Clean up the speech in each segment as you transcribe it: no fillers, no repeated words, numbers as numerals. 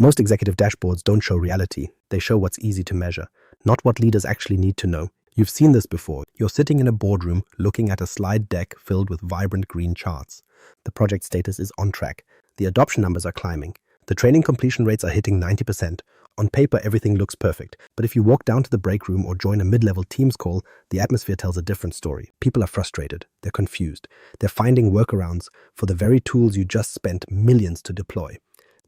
Most executive dashboards don't show reality. They show what's easy to measure, not what leaders actually need to know. You've seen this before. You're sitting in a boardroom looking at a slide deck filled with vibrant green charts. The project status is on track. The adoption numbers are climbing. The training completion rates are hitting 90%. On paper, everything looks perfect. But if you walk down to the break room or join a mid-level Teams call, the atmosphere tells a different story. People are frustrated. They're confused. They're finding workarounds for the very tools you just spent millions to deploy.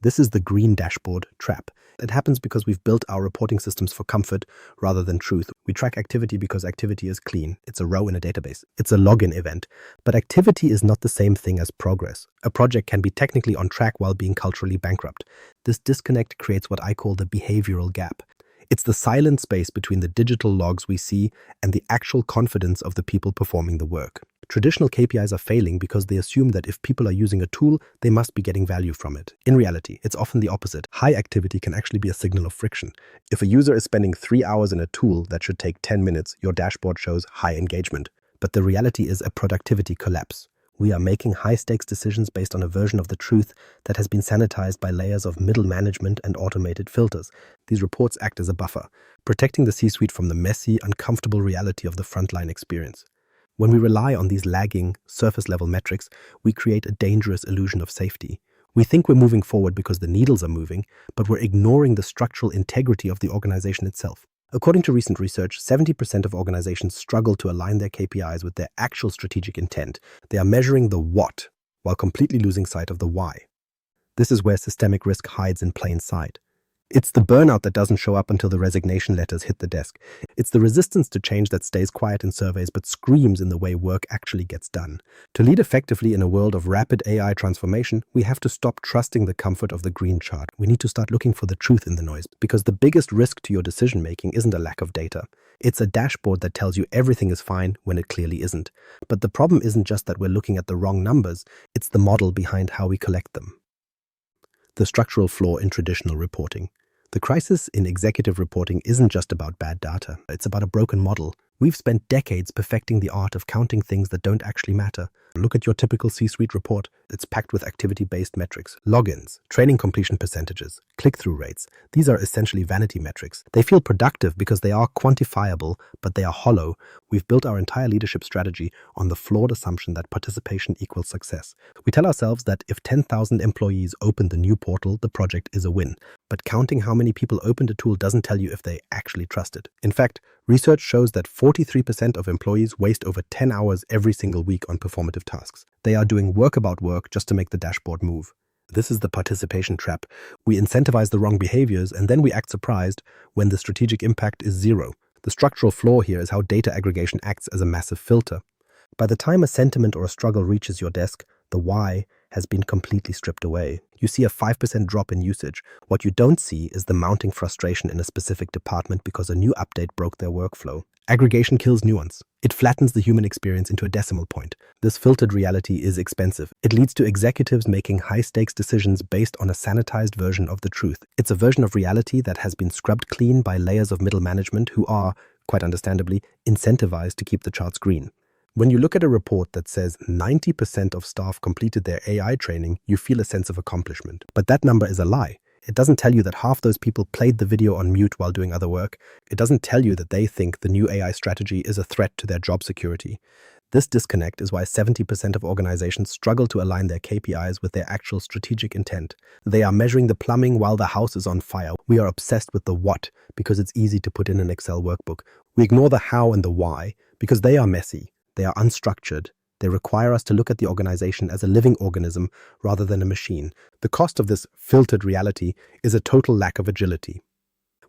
This is the green dashboard trap. It happens because we've built our reporting systems for comfort rather than truth. We track activity because activity is clean. It's a row in a database. It's a login event. But activity is not the same thing as progress. A project can be technically on track while being culturally bankrupt. This disconnect creates what I call the behavioral gap. It's the silent space between the digital logs we see and the actual confidence of the people performing the work. Traditional KPIs are failing because they assume that if people are using a tool, they must be getting value from it. In reality, it's often the opposite. High activity can actually be a signal of friction. If a user is spending 3 hours in a tool that should take 10 minutes, your dashboard shows high engagement. But the reality is a productivity collapse. We are making high-stakes decisions based on a version of the truth that has been sanitized by layers of middle management and automated filters. These reports act as a buffer, protecting the C-suite from the messy, uncomfortable reality of the frontline experience. When we rely on these lagging, surface-level metrics, we create a dangerous illusion of safety. We think we're moving forward because the needles are moving, but we're ignoring the structural integrity of the organization itself. According to recent research, 70% of organizations struggle to align their KPIs with their actual strategic intent. They are measuring the what, while completely losing sight of the why. This is where systemic risk hides in plain sight. It's the burnout that doesn't show up until the resignation letters hit the desk. It's the resistance to change that stays quiet in surveys but screams in the way work actually gets done. To lead effectively in a world of rapid AI transformation, we have to stop trusting the comfort of the green chart. We need to start looking for the truth in the noise, because the biggest risk to your decision-making isn't a lack of data. It's a dashboard that tells you everything is fine when it clearly isn't. But the problem isn't just that we're looking at the wrong numbers, it's the model behind how we collect them. The structural flaw in traditional reporting. The crisis in executive reporting isn't just about bad data, it's about a broken model. We've spent decades perfecting the art of counting things that don't actually matter. Look at your typical C-suite report. It's packed with activity-based metrics, logins, training completion percentages, click-through rates. These are essentially vanity metrics. They feel productive because they are quantifiable, but they are hollow. We've built our entire leadership strategy on the flawed assumption that participation equals success. We tell ourselves that if 10,000 employees open the new portal, the project is a win. But counting how many people opened a tool doesn't tell you if they actually trust it. In fact, research shows that 43% of employees waste over 10 hours every single week on performative tasks. They are doing work about work just to make the dashboard move. This is the participation trap. We incentivize the wrong behaviors and then we act surprised when the strategic impact is zero. The structural flaw here is how data aggregation acts as a massive filter. By the time a sentiment or a struggle reaches your desk, the why has been completely stripped away. You see a 5% drop in usage. What you don't see is the mounting frustration in a specific department because a new update broke their workflow. Aggregation kills nuance. It flattens the human experience into a decimal point. This filtered reality is expensive. It leads to executives making high-stakes decisions based on a sanitized version of the truth. It's a version of reality that has been scrubbed clean by layers of middle management who are, quite understandably, incentivized to keep the charts green. When you look at a report that says 90% of staff completed their AI training, you feel a sense of accomplishment. But that number is a lie. It doesn't tell you that half those people played the video on mute while doing other work. It doesn't tell you that they think the new AI strategy is a threat to their job security. This disconnect is why 70% of organizations struggle to align their KPIs with their actual strategic intent. They are measuring the plumbing while the house is on fire. We are obsessed with the what because it's easy to put in an Excel workbook. We ignore the how and the why because they are messy. They are unstructured. They require us to look at the organization as a living organism rather than a machine. The cost of this filtered reality is a total lack of agility.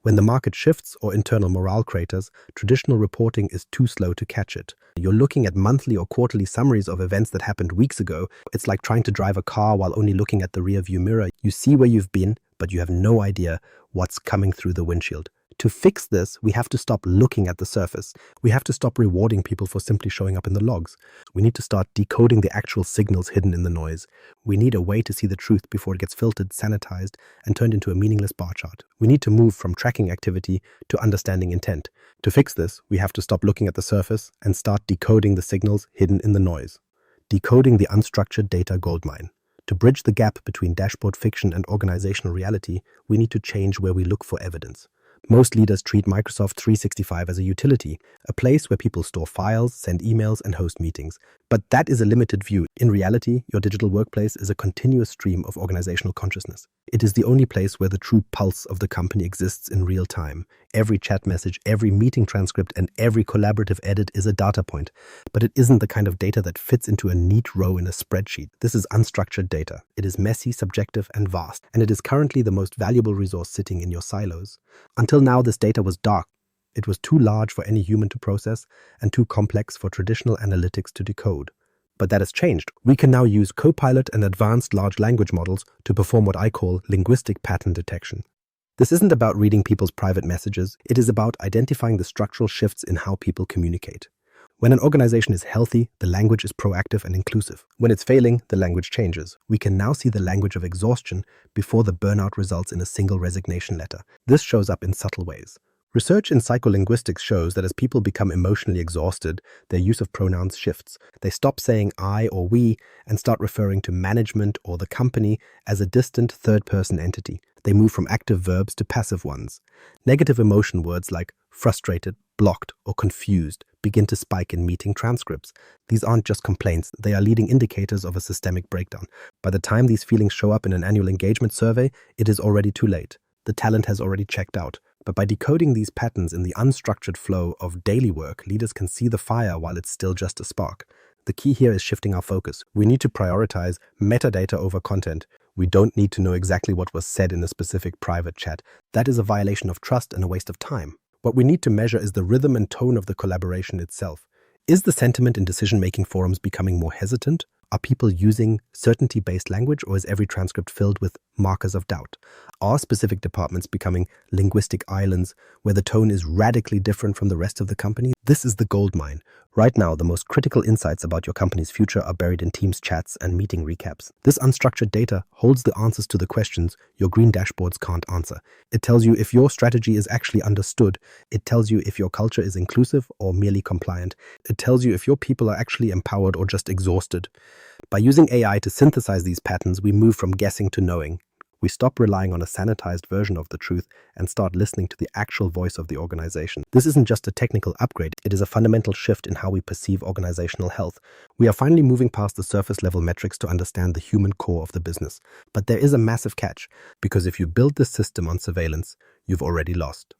When the market shifts or internal morale craters, traditional reporting is too slow to catch it. You're looking at monthly or quarterly summaries of events that happened weeks ago. It's like trying to drive a car while only looking at the rearview mirror. You see where you've been, but you have no idea what's coming through the windshield. To fix this, we have to stop looking at the surface. We have to stop rewarding people for simply showing up in the logs. We need to start decoding the actual signals hidden in the noise. We need a way to see the truth before it gets filtered, sanitized, and turned into a meaningless bar chart. We need to move from tracking activity to understanding intent. To fix this, we have to stop looking at the surface and start decoding the signals hidden in the noise. Decoding the unstructured data goldmine. To bridge the gap between dashboard fiction and organizational reality, we need to change where we look for evidence. Most leaders treat Microsoft 365 as a utility, a place where people store files, send emails, and host meetings. But that is a limited view. In reality, your digital workplace is a continuous stream of organizational consciousness. It is the only place where the true pulse of the company exists in real time. Every chat message, every meeting transcript, and every collaborative edit is a data point. But it isn't the kind of data that fits into a neat row in a spreadsheet. This is unstructured data. It is messy, subjective, and vast, and it is currently the most valuable resource sitting in your silos. Until now, this data was dark. It was too large for any human to process and too complex for traditional analytics to decode. But that has changed. We can now use Copilot and advanced large language models to perform what I call linguistic pattern detection. This isn't about reading people's private messages. It is about identifying the structural shifts in how people communicate. When an organization is healthy, the language is proactive and inclusive. When it's failing, the language changes. We can now see the language of exhaustion before the burnout results in a single resignation letter. This shows up in subtle ways. Research in psycholinguistics shows that as people become emotionally exhausted, their use of pronouns shifts. They stop saying I or we and start referring to management or the company as a distant third-person entity. They move from active verbs to passive ones. Negative emotion words like frustrated, blocked, or confused begin to spike in meeting transcripts. These aren't just complaints, they are leading indicators of a systemic breakdown. By the time these feelings show up in an annual engagement survey, it is already too late. The talent has already checked out. But by decoding these patterns in the unstructured flow of daily work, leaders can see the fire while it's still just a spark. The key here is shifting our focus. We need to prioritize metadata over content. We don't need to know exactly what was said in a specific private chat. That is a violation of trust and a waste of time. What we need to measure is the rhythm and tone of the collaboration itself. Is the sentiment in decision-making forums becoming more hesitant? Are people using certainty-based language, or is every transcript filled with markers of doubt? Are specific departments becoming linguistic islands where the tone is radically different from the rest of the company? This is the gold mine. Right now, the most critical insights about your company's future are buried in Teams chats and meeting recaps. This unstructured data holds the answers to the questions your green dashboards can't answer. It tells you if your strategy is actually understood. It tells you if your culture is inclusive or merely compliant. It tells you if your people are actually empowered or just exhausted. By using AI to synthesize these patterns, we move from guessing to knowing. We stop relying on a sanitized version of the truth and start listening to the actual voice of the organization. This isn't just a technical upgrade, it is a fundamental shift in how we perceive organizational health. We are finally moving past the surface-level metrics to understand the human core of the business. But there is a massive catch, because if you build this system on surveillance, you've already lost.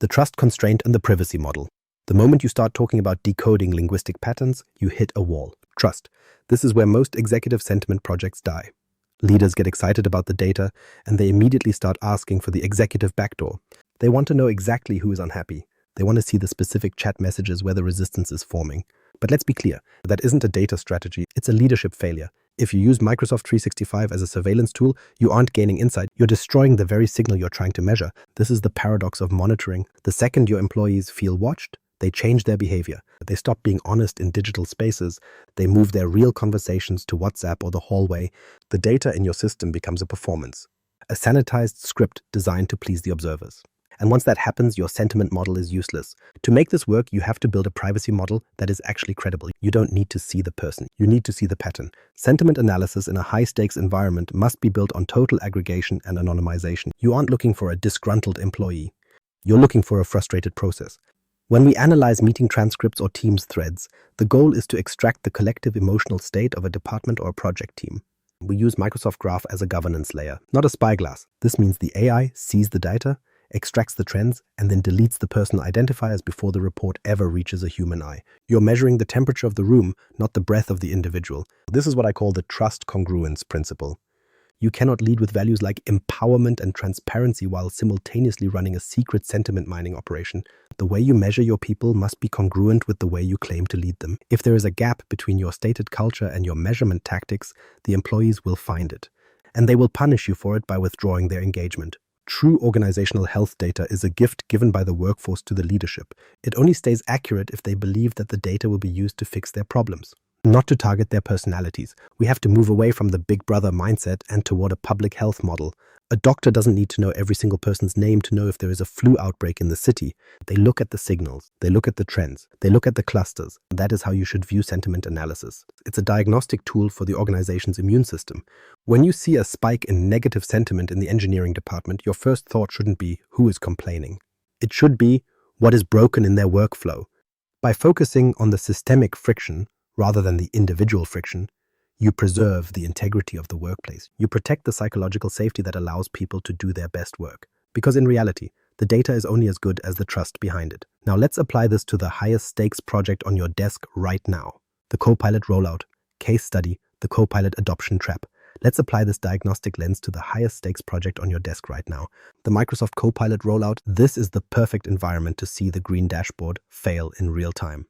The trust constraint and the privacy model. The moment you start talking about decoding linguistic patterns, you hit a wall. Trust. This is where most executive sentiment projects die. Leaders get excited about the data, and they immediately start asking for the executive backdoor. They want to know exactly who is unhappy. They want to see the specific chat messages where the resistance is forming. But let's be clear, that isn't a data strategy, it's a leadership failure. If you use Microsoft 365 as a surveillance tool, you aren't gaining insight, you're destroying the very signal you're trying to measure. This is the paradox of monitoring. The second your employees feel watched, they change their behavior. They stop being honest in digital spaces. They move their real conversations to WhatsApp or the hallway. The data in your system becomes a performance, a sanitized script designed to please the observers. And once that happens, your sentiment model is useless. To make this work, you have to build a privacy model that is actually credible. You don't need to see the person. You need to see the pattern. Sentiment analysis in a high-stakes environment must be built on total aggregation and anonymization. You aren't looking for a disgruntled employee. You're looking for a frustrated process. When we analyze meeting transcripts or Teams threads, the goal is to extract the collective emotional state of a department or a project team. We use Microsoft Graph as a governance layer, not a spyglass. This means the AI sees the data, extracts the trends, and then deletes the personal identifiers before the report ever reaches a human eye. You're measuring the temperature of the room, not the breath of the individual. This is what I call the trust congruence principle. You cannot lead with values like empowerment and transparency while simultaneously running a secret sentiment mining operation. The way you measure your people must be congruent with the way you claim to lead them. If there is a gap between your stated culture and your measurement tactics, the employees will find it. And they will punish you for it by withdrawing their engagement. True organizational health data is a gift given by the workforce to the leadership. It only stays accurate if they believe that the data will be used to fix their problems. not to target their personalities. We have to move away from the big brother mindset and toward a public health model. A doctor doesn't need to know every single person's name to know if there is a flu outbreak in the city. They look at the signals, they look at the trends, they look at the clusters. That is how you should view sentiment analysis. It's a diagnostic tool for the organization's immune system. When you see a spike in negative sentiment in the engineering department, your first thought shouldn't be who is complaining. It should be what is broken in their workflow. By focusing on the systemic friction rather than the individual friction, you preserve the integrity of the workplace. You protect the psychological safety that allows people to do their best work. Because in reality, the data is only as good as the trust behind it. Now let's apply this to the highest stakes project on your desk right now. The Copilot rollout, case study, the Copilot adoption trap. Let's apply this diagnostic lens to the highest stakes project on your desk right now. The Microsoft Copilot rollout, this is the perfect environment to see the green dashboard fail in real time.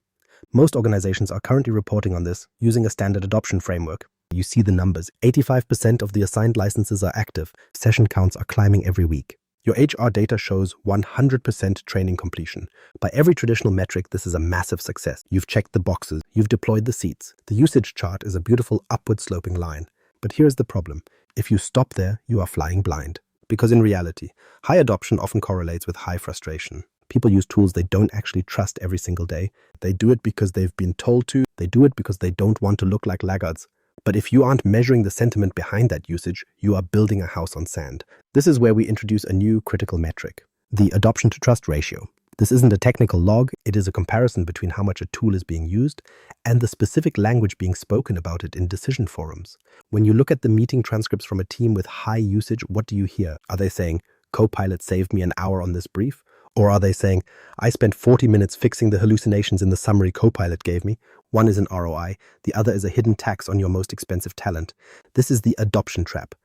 Most organizations are currently reporting on this using a standard adoption framework. You see the numbers. 85% of the assigned licenses are active. Session counts are climbing every week. Your HR data shows 100% training completion. By every traditional metric, this is a massive success. You've checked the boxes. You've deployed the seats. The usage chart is a beautiful upward sloping line. But here's the problem. If you stop there, you are flying blind. Because in reality, high adoption often correlates with high frustration. People use tools they don't actually trust every single day. They do it because they've been told to. They do it because they don't want to look like laggards. But if you aren't measuring the sentiment behind that usage, you are building a house on sand. This is where we introduce a new critical metric, the adoption to trust ratio. This isn't a technical log, it is a comparison between how much a tool is being used and the specific language being spoken about it in decision forums. When you look at the meeting transcripts from a team with high usage, what do you hear? Are they saying, Copilot saved me an hour on this brief? Or are they saying, I spent 40 minutes fixing the hallucinations in the summary Copilot gave me? One is an ROI, the other is a hidden tax on your most expensive talent. This is the adoption trap.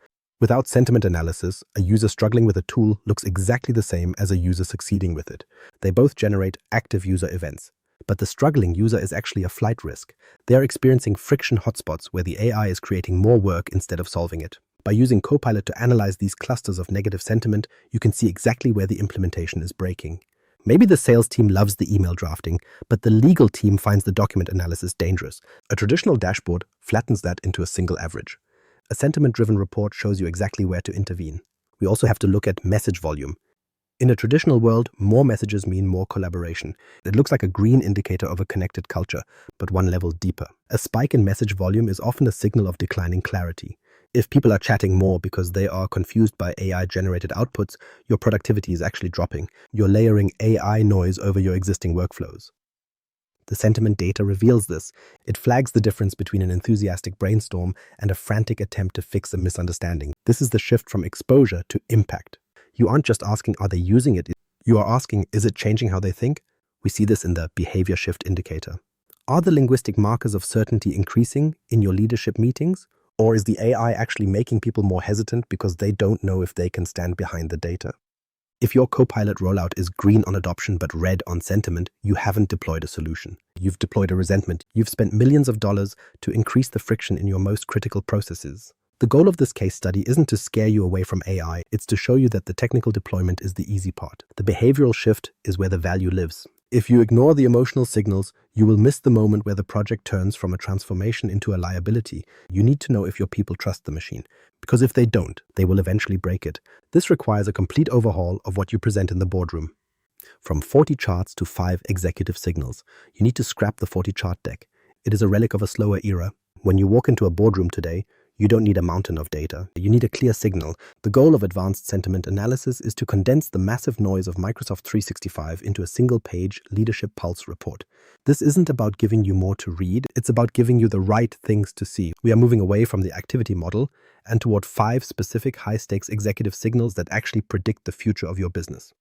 Without sentiment analysis, a user struggling with a tool looks exactly the same as a user succeeding with it. They both generate active user events. But the struggling user is actually a flight risk. They are experiencing friction hotspots where the AI is creating more work instead of solving it. By using Copilot to analyze these clusters of negative sentiment, you can see exactly where the implementation is breaking. Maybe the sales team loves the email drafting, but the legal team finds the document analysis dangerous. A traditional dashboard flattens that into a single average. A sentiment-driven report shows you exactly where to intervene. We also have to look at message volume. In a traditional world, more messages mean more collaboration. It looks like a green indicator of a connected culture, but one level deeper. A spike in message volume is often a signal of declining clarity. If people are chatting more because they are confused by AI-generated outputs, your productivity is actually dropping. You're layering AI noise over your existing workflows. The sentiment data reveals this. It flags the difference between an enthusiastic brainstorm and a frantic attempt to fix a misunderstanding. This is the shift from exposure to impact. You aren't just asking, are they using it? You are asking, is it changing how they think? We see this in the behavior shift indicator. Are the linguistic markers of certainty increasing in your leadership meetings? Or is the AI actually making people more hesitant because they don't know if they can stand behind the data? If your Copilot rollout is green on adoption but red on sentiment, you haven't deployed a solution. You've deployed a resentment. You've spent millions of dollars to increase the friction in your most critical processes. The goal of this case study isn't to scare you away from AI, it's to show you that the technical deployment is the easy part. The behavioral shift is where the value lives. If you ignore the emotional signals, you will miss the moment where the project turns from a transformation into a liability. You need to know if your people trust the machine, because if they don't, they will eventually break it. This requires a complete overhaul of what you present in the boardroom. From 40 charts to 5 executive signals, you need to scrap the 40 chart deck. It is a relic of a slower era. When you walk into a boardroom today, you don't need a mountain of data. You need a clear signal. The goal of advanced sentiment analysis is to condense the massive noise of Microsoft 365 into a single-page leadership pulse report. This isn't about giving you more to read. It's about giving you the right things to see. We are moving away from the activity model and toward 5 specific high-stakes executive signals that actually predict the future of your business.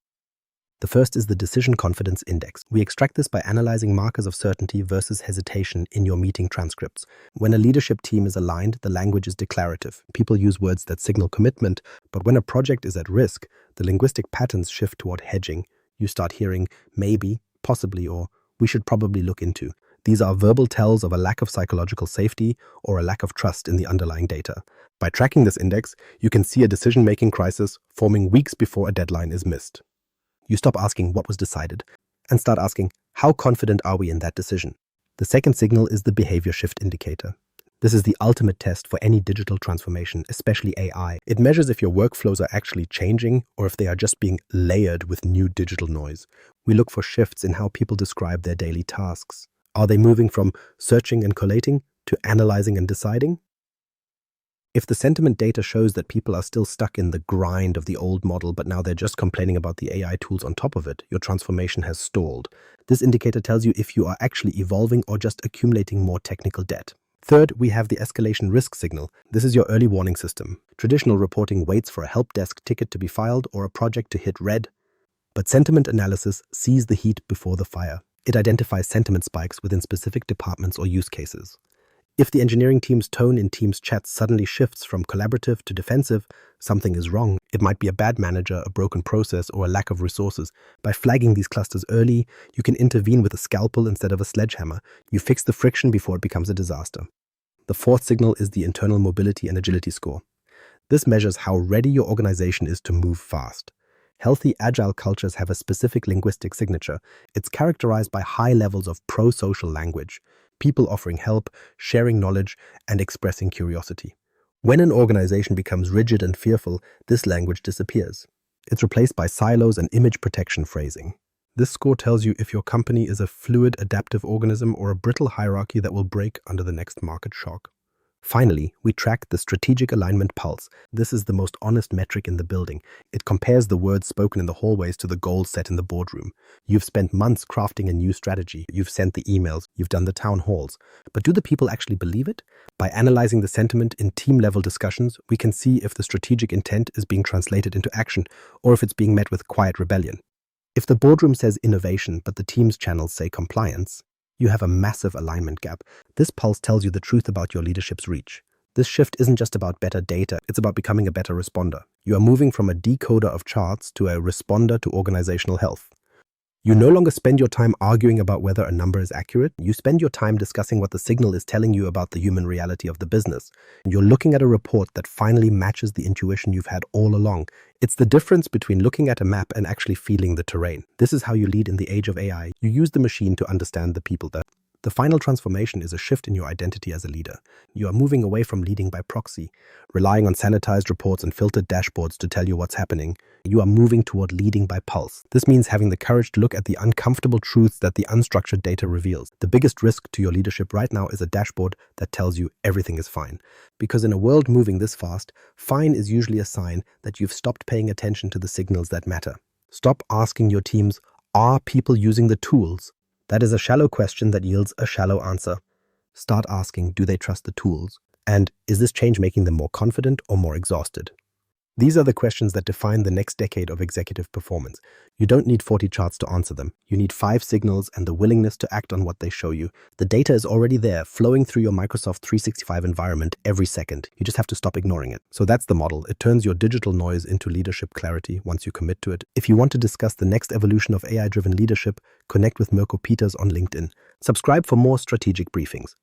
The first is the Decision Confidence Index. We extract this by analyzing markers of certainty versus hesitation in your meeting transcripts. When a leadership team is aligned, the language is declarative. People use words that signal commitment, but when a project is at risk, the linguistic patterns shift toward hedging. You start hearing maybe, possibly, or we should probably look into. These are verbal tells of a lack of psychological safety or a lack of trust in the underlying data. By tracking this index, you can see a decision-making crisis forming weeks before a deadline is missed. You stop asking what was decided and start asking, how confident are we in that decision? The second signal is the behavior shift indicator. This is the ultimate test for any digital transformation, especially AI. It measures if your workflows are actually changing or if they are just being layered with new digital noise. We look for shifts in how people describe their daily tasks. Are they moving from searching and collating to analyzing and deciding? If the sentiment data shows that people are still stuck in the grind of the old model, but now they're just complaining about the AI tools on top of it, your transformation has stalled. This indicator tells you if you are actually evolving or just accumulating more technical debt. Third, we have the escalation risk signal. This is your early warning system. Traditional reporting waits for a help desk ticket to be filed or a project to hit red, but sentiment analysis sees the heat before the fire. It identifies sentiment spikes within specific departments or use cases. If the engineering team's tone in Teams chats suddenly shifts from collaborative to defensive, something is wrong. It might be a bad manager, a broken process, or a lack of resources. By flagging these clusters early, you can intervene with a scalpel instead of a sledgehammer. You fix the friction before it becomes a disaster. The fourth signal is the internal mobility and agility score. This measures how ready your organization is to move fast. Healthy, agile cultures have a specific linguistic signature. It's characterized by high levels of pro-social language, people offering help, sharing knowledge, and expressing curiosity. When an organization becomes rigid and fearful, this language disappears. It's replaced by silos and image protection phrasing. This score tells you if your company is a fluid, adaptive organism or a brittle hierarchy that will break under the next market shock. Finally, we track the strategic alignment pulse. This is the most honest metric in the building. It compares the words spoken in the hallways to the goals set in the boardroom. You've spent months crafting a new strategy. You've sent the emails. You've done the town halls. But do the people actually believe it? By analyzing the sentiment in team-level discussions, we can see if the strategic intent is being translated into action or if it's being met with quiet rebellion. If the boardroom says innovation, but the team's channels say compliance, you have a massive alignment gap. This pulse tells you the truth about your leadership's reach. This shift isn't just about better data, it's about becoming a better responder. You are moving from a decoder of charts to a responder to organizational health. You no longer spend your time arguing about whether a number is accurate. You spend your time discussing what the signal is telling you about the human reality of the business. You're looking at a report that finally matches the intuition you've had all along. It's the difference between looking at a map and actually feeling the terrain. This is how you lead in the age of AI. You use the machine to understand the people there. The final transformation is a shift in your identity as a leader. You are moving away from leading by proxy, relying on sanitized reports and filtered dashboards to tell you what's happening. You are moving toward leading by pulse. This means having the courage to look at the uncomfortable truths that the unstructured data reveals. The biggest risk to your leadership right now is a dashboard that tells you everything is fine. Because in a world moving this fast, fine is usually a sign that you've stopped paying attention to the signals that matter. Stop asking your teams, are people using the tools? That is a shallow question that yields a shallow answer. Start asking, do they trust the tools? And is this change making them more confident or more exhausted? These are the questions that define the next decade of executive performance. You don't need 40 charts to answer them. You need 5 signals and the willingness to act on what they show you. The data is already there, flowing through your Microsoft 365 environment every second. You just have to stop ignoring it. So that's the model. It turns your digital noise into leadership clarity once you commit to it. If you want to discuss the next evolution of AI-driven leadership, connect with Mirko Peters on LinkedIn. Subscribe for more strategic briefings.